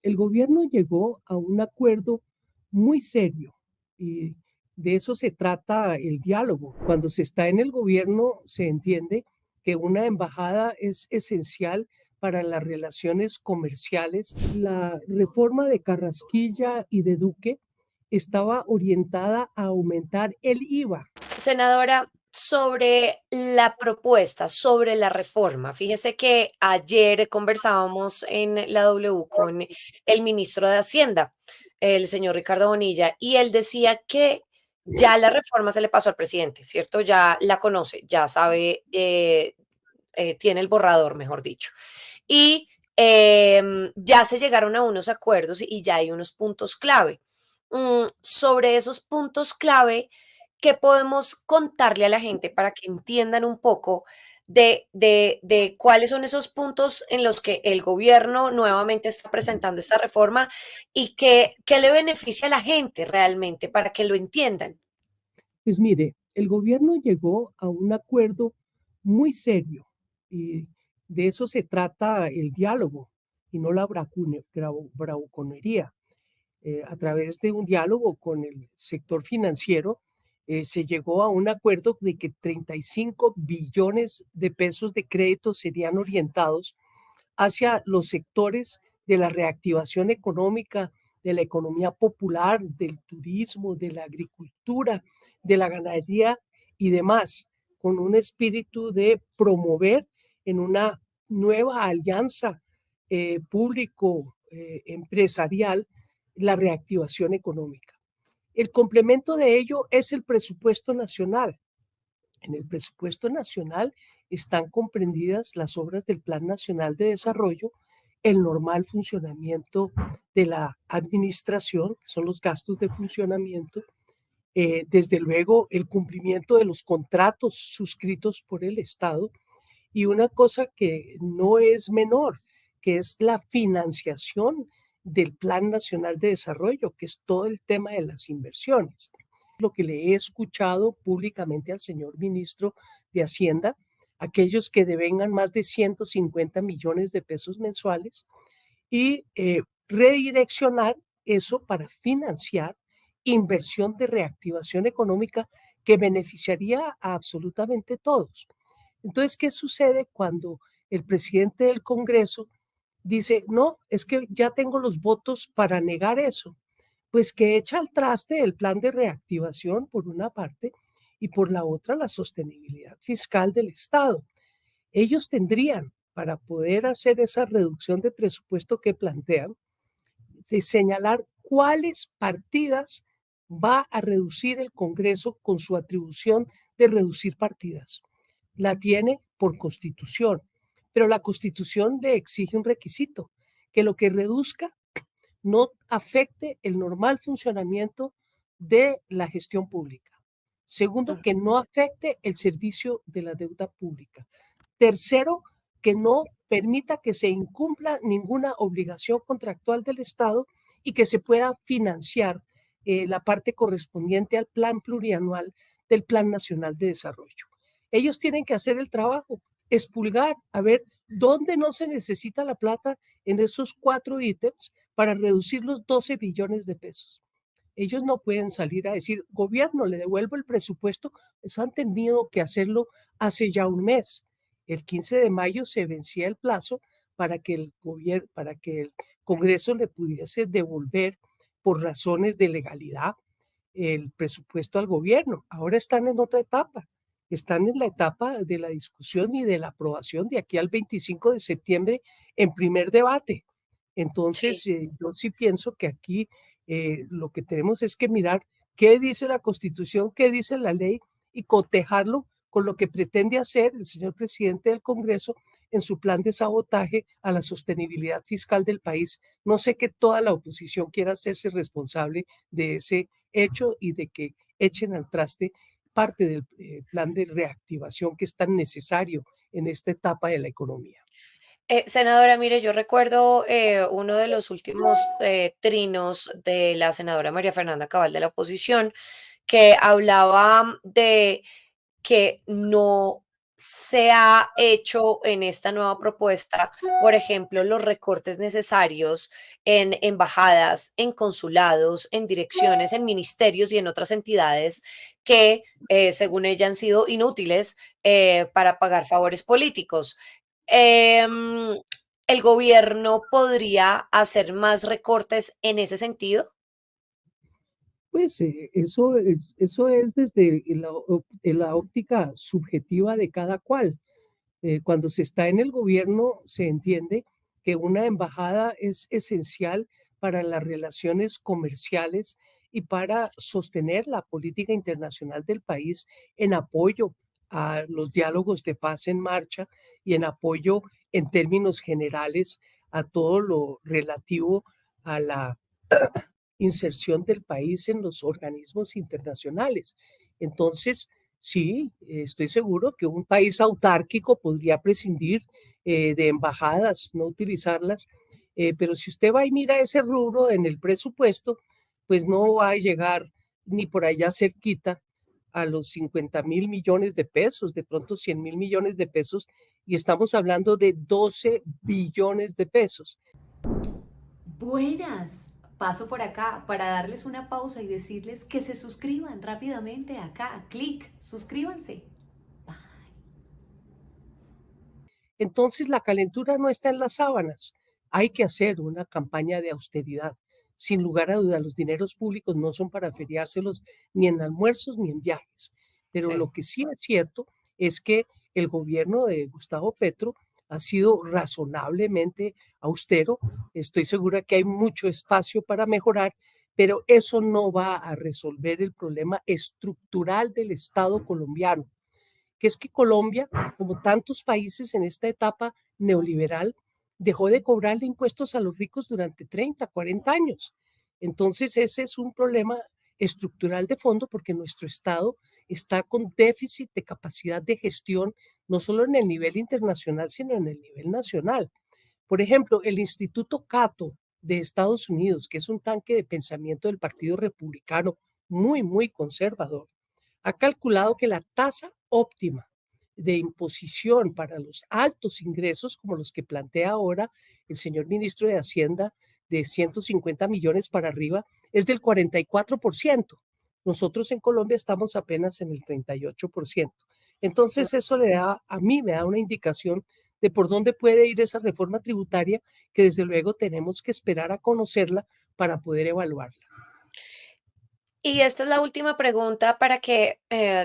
el gobierno llegó a un acuerdo muy serio y de eso se trata el diálogo. Cuando se está en el gobierno se entiende que una embajada es esencial para las relaciones comerciales. La reforma de Carrasquilla y de Duque estaba orientada a aumentar el IVA. Senadora, sobre la propuesta, sobre la reforma, fíjese que ayer conversábamos en la W con el ministro de Hacienda, el señor Ricardo Bonilla, y él decía que ya la reforma se le pasó al presidente, ¿cierto? Ya la conoce, ya sabe, tiene el borrador, mejor dicho. Y ya se llegaron a unos acuerdos y ya hay unos puntos clave. Sobre esos puntos clave, ¿qué podemos contarle a la gente para que entiendan un poco de cuáles son esos puntos en los que el gobierno nuevamente está presentando esta reforma y qué le beneficia a la gente realmente para que lo entiendan? Pues mire, el gobierno llegó a un acuerdo muy serio y de eso se trata el diálogo y no la bravuconería. A través de un diálogo con el sector financiero, se llegó a un acuerdo de que 35 billones de pesos de crédito serían orientados hacia los sectores de la reactivación económica, de la economía popular, del turismo, de la agricultura, de la ganadería y demás, con un espíritu de promover en una nueva alianza público-empresarial la reactivación económica. El complemento de ello es el presupuesto nacional. En el presupuesto nacional están comprendidas las obras del Plan Nacional de Desarrollo, el normal funcionamiento de la administración, que son los gastos de funcionamiento, desde luego el cumplimiento de los contratos suscritos por el Estado y una cosa que no es menor, que es la financiación del Plan Nacional de Desarrollo, que es todo el tema de las inversiones. Lo que le he escuchado públicamente al señor ministro de Hacienda, aquellos que devengan más de 150 millones de pesos mensuales y redireccionar eso para financiar inversión de reactivación económica que beneficiaría a absolutamente todos. Entonces, ¿qué sucede cuando el presidente del Congreso dice, no, es que ya tengo los votos para negar eso? Pues que echa al traste el plan de reactivación por una parte y por la otra la sostenibilidad fiscal del Estado. Ellos tendrían, para poder hacer esa reducción de presupuesto que plantean, de señalar cuáles partidas va a reducir el Congreso con su atribución de reducir partidas. La tiene por constitución, pero la constitución le exige un requisito, que lo que reduzca no afecte el normal funcionamiento de la gestión pública. Segundo, que no afecte el servicio de la deuda pública. Tercero, que no permita que se incumpla ninguna obligación contractual del Estado y que se pueda financiar la parte correspondiente al plan plurianual del Plan Nacional de Desarrollo. Ellos tienen que hacer el trabajo, expulgar, a ver dónde no se necesita la plata en esos 4 ítems para reducir los 12 billones de pesos. Ellos no pueden salir a decir, gobierno, le devuelvo el presupuesto. Eso han tenido que hacerlo hace ya un mes. El 15 de mayo se vencía el plazo para que el gobierno, para que el Congreso le pudiese devolver por razones de legalidad el presupuesto al gobierno. Ahora están en otra etapa. Están en la etapa de la discusión y de la aprobación de aquí al 25 de septiembre en primer debate. Sí. Entonces, yo sí pienso que aquí lo que tenemos es que mirar qué dice la Constitución, qué dice la ley y cotejarlo con lo que pretende hacer el señor presidente del Congreso en su plan de sabotaje a la sostenibilidad fiscal del país. No sé que toda la oposición quiera hacerse responsable de ese hecho y de que echen al traste parte del plan de reactivación que es tan necesario en esta etapa de la economía. Senadora, mire, yo recuerdo uno de los últimos trinos de la senadora María Fernanda Cabal de la oposición, que hablaba de que no se ha hecho en esta nueva propuesta, por ejemplo, los recortes necesarios en embajadas, en consulados, en direcciones, en ministerios y en otras entidades que, según ella, han sido inútiles para pagar favores políticos. Em, ¿El gobierno podría hacer más recortes en ese sentido? Pues eso es desde la óptica subjetiva de cada cual. Cuando se está en el gobierno, se entiende que una embajada es esencial para las relaciones comerciales y para sostener la política internacional del país en apoyo a los diálogos de paz en marcha y en apoyo en términos generales a todo lo relativo a la inserción del país en los organismos internacionales. Entonces, sí, estoy seguro que un país autárquico podría prescindir de embajadas, no utilizarlas, pero si usted va y mira ese rubro en el presupuesto, pues no va a llegar ni por allá cerquita a los 50.000 millones de pesos, de pronto 100.000 millones de pesos, y estamos hablando de 12 billones de pesos. Buenas. Paso por acá para darles una pausa y decirles que se suscriban rápidamente acá. Clic, suscríbanse. Entonces, la calentura no está en las sábanas. Hay que hacer una campaña de austeridad. Sin lugar a duda, los dineros públicos no son para feriárselos ni en almuerzos ni en viajes. Pero Sí. lo que sí es cierto es que el gobierno de Gustavo Petro ha sido razonablemente austero. Estoy segura que hay mucho espacio para mejorar, pero eso no va a resolver el problema estructural del Estado colombiano, que es que Colombia, como tantos países en esta etapa neoliberal, dejó de cobrarle impuestos a los ricos durante 30, 40 años. Entonces, ese es un problema estructural de fondo porque nuestro Estado está con déficit de capacidad de gestión, no solo en el nivel internacional, sino en el nivel nacional. Por ejemplo, el Instituto Cato de Estados Unidos, que es un tanque de pensamiento del Partido Republicano muy, muy conservador, ha calculado que la tasa óptima de imposición para los altos ingresos, como los que plantea ahora el señor ministro de Hacienda, de 150 millones para arriba, es del 44%. Nosotros en Colombia estamos apenas en el 38%. Entonces eso le da, a mí me da una indicación de por dónde puede ir esa reforma tributaria que desde luego tenemos que esperar a conocerla para poder evaluarla. Y esta es la última pregunta para que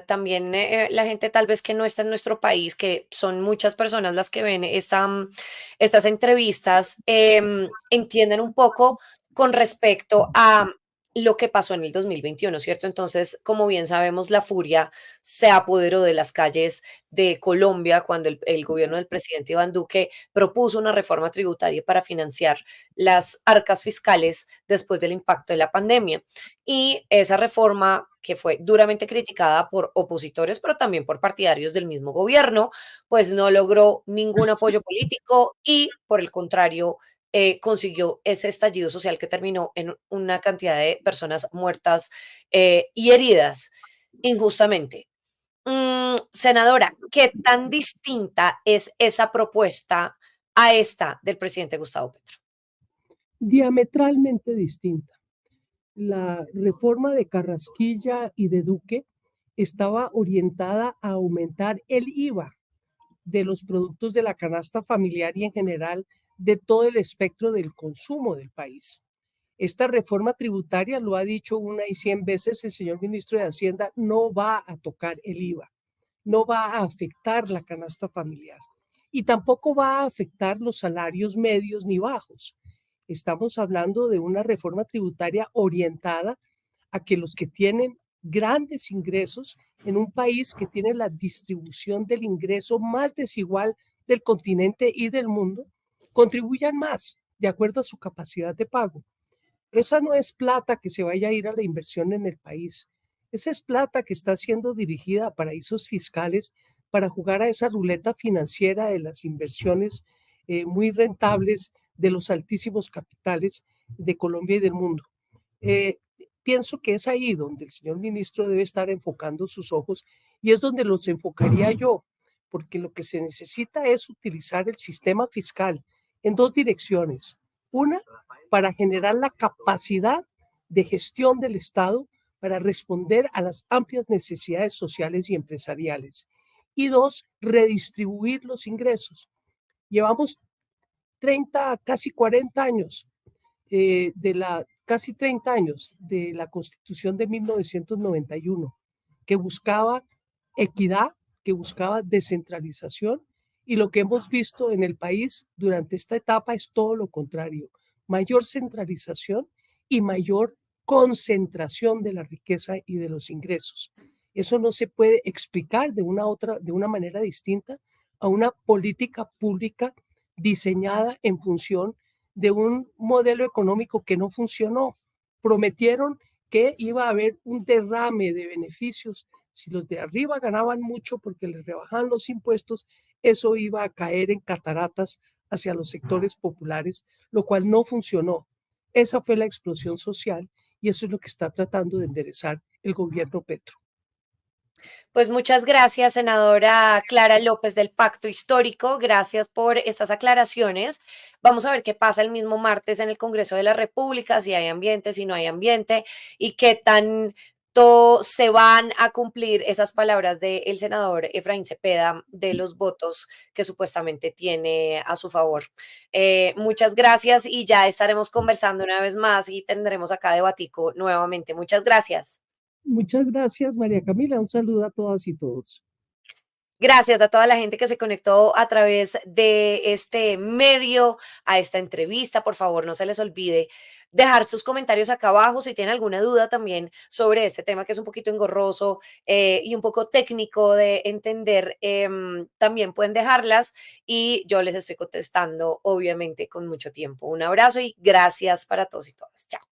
también la gente tal vez que no está en nuestro país, que son muchas personas las que ven estas entrevistas, entiendan un poco con respecto a lo que pasó en el 2021, ¿cierto? Entonces, como bien sabemos, la furia se apoderó de las calles de Colombia cuando el gobierno del presidente Iván Duque propuso una reforma tributaria para financiar las arcas fiscales después del impacto de la pandemia. Y esa reforma, que fue duramente criticada por opositores, pero también por partidarios del mismo gobierno, pues no logró ningún apoyo político y, por el contrario, consiguió ese estallido social que terminó en una cantidad de personas muertas y heridas injustamente. Senadora, ¿qué tan distinta es esa propuesta a esta del presidente Gustavo Petro? Diametralmente distinta. La reforma de Carrasquilla y de Duque estaba orientada a aumentar el IVA de los productos de la canasta familiar y en general de todo el espectro del consumo del país. Esta reforma tributaria, lo ha dicho una y 100 veces el señor ministro de Hacienda, no va a tocar el IVA, no va a afectar la canasta familiar y tampoco va a afectar los salarios medios ni bajos. Estamos hablando de una reforma tributaria orientada a que los que tienen grandes ingresos en un país que tiene la distribución del ingreso más desigual del continente y del mundo, contribuyan más de acuerdo a su capacidad de pago. Esa no es plata que se vaya a ir a la inversión en el país. Esa es plata que está siendo dirigida a paraísos fiscales para jugar a esa ruleta financiera de las inversiones muy rentables de los altísimos capitales de Colombia y del mundo. Eh, Pienso que es ahí donde el señor ministro debe estar enfocando sus ojos y es donde los enfocaría yo, porque lo que se necesita es utilizar el sistema fiscal en dos direcciones. Una, para generar la capacidad de gestión del Estado para responder a las amplias necesidades sociales y empresariales. Y dos, redistribuir los ingresos. Llevamos 30, casi 40 años casi 30 años de la Constitución de 1991, que buscaba equidad, que buscaba descentralización, y lo que hemos visto en el país durante esta etapa es todo lo contrario, mayor centralización y mayor concentración de la riqueza y de los ingresos. Eso no se puede explicar de una manera distinta a una política pública diseñada en función de un modelo económico que no funcionó. Prometieron que iba a haber un derrame de beneficios. Si los de arriba ganaban mucho porque les rebajaban los impuestos, eso iba a caer en cataratas hacia los sectores populares, lo cual no funcionó. Esa fue la explosión social y eso es lo que está tratando de enderezar el gobierno Petro. Pues muchas gracias, senadora Clara López del Pacto Histórico. Gracias por estas aclaraciones. Vamos a ver qué pasa el mismo martes en el Congreso de la República, si hay ambiente, si no hay ambiente y qué tanto se van a cumplir esas palabras del senador Efraín Cepeda de los votos que supuestamente tiene a su favor. Muchas gracias y ya estaremos conversando una vez más y tendremos acá debatico nuevamente. Muchas gracias. Muchas gracias, María Camila. Un saludo a todas y todos. Gracias a toda la gente que se conectó a través de este medio, a esta entrevista. Por favor, no se les olvide dejar sus comentarios acá abajo si tienen alguna duda también sobre este tema que es un poquito engorroso y un poco técnico de entender. También pueden dejarlas y yo les estoy contestando, obviamente, con mucho tiempo. Un abrazo y gracias para todos y todas. Chao.